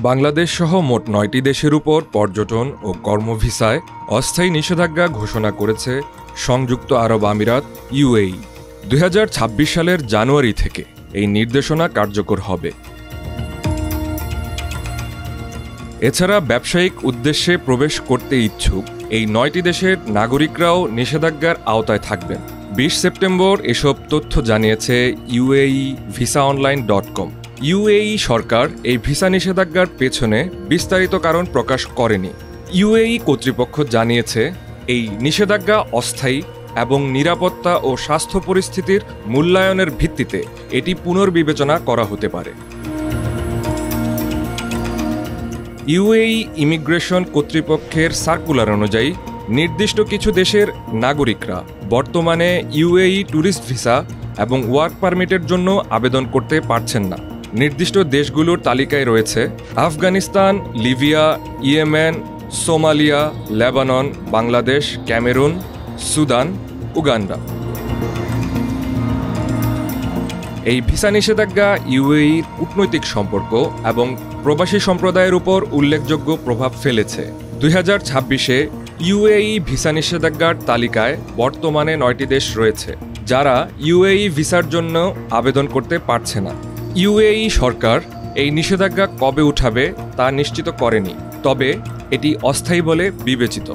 বাংলাদেশ সহ মোট ৯টি দেশের উপর পর্যটন ও কর্ম ভিসায় অস্থায়ী নিষেধাজ্ঞা ঘোষণা করেছে সংযুক্ত আরব আমিরাত ইউএই। ২০২৬ সালের জানুয়ারি থেকে এই নির্দেশনা কার্যকর হবে। এছাড়া ব্যবসায়িক উদ্দেশ্যে প্রবেশ করতে ইচ্ছুক এই ৯টি দেশের নাগরিকরাও নিষেধাজ্ঞার আওতায় থাকবেন। ২০ সেপ্টেম্বর এসব তথ্য জানিয়েছে UAE-VisaOnline.com। ইউএই সরকার এই ভিসা নিষেধাজ্ঞার পেছনে বিস্তারিত কারণ প্রকাশ করেনি। ইউএই কর্তৃপক্ষ জানিয়েছে, এই নিষেধাজ্ঞা অস্থায়ী এবং নিরাপত্তা ও স্বাস্থ্য পরিস্থিতির মূল্যায়নের ভিত্তিতে এটি পুনর্বিবেচনা করা হতে পারে। ইউএই ইমিগ্রেশন কর্তৃপক্ষের সার্কুলার অনুযায়ী নির্দিষ্ট কিছু দেশের নাগরিকরা বর্তমানে ইউএই ট্যুরিস্ট ভিসা এবং ওয়ার্ক পারমিটের জন্য আবেদন করতে পারছেন না। নির্দিষ্ট দেশগুলোর তালিকায় রয়েছে Afghanistan, Libya, Yemen, Somalia, Lebanon, Bangladesh, Cameroon, Sudan, Uganda. এই ভিসা নিষেধাজ্ঞা ইউএইর কূটনৈতিক সম্পর্ক এবং প্রবাসী সম্প্রদায়ের উপর উল্লেখযোগ্য প্রভাব ফেলেছে। ২০২৬-এ ইউএই ভিসা নিষেধাজ্ঞার তালিকায় বর্তমানে ৯টি দেশ রয়েছে, যারা ইউএই ভিসার জন্য আবেদন করতে পারছে না। ইউএই সরকার এই নিষেধাজ্ঞা কবে উঠাবে তা নিশ্চিত করেনি, তবে এটি অস্থায়ী বলে বিবেচিত।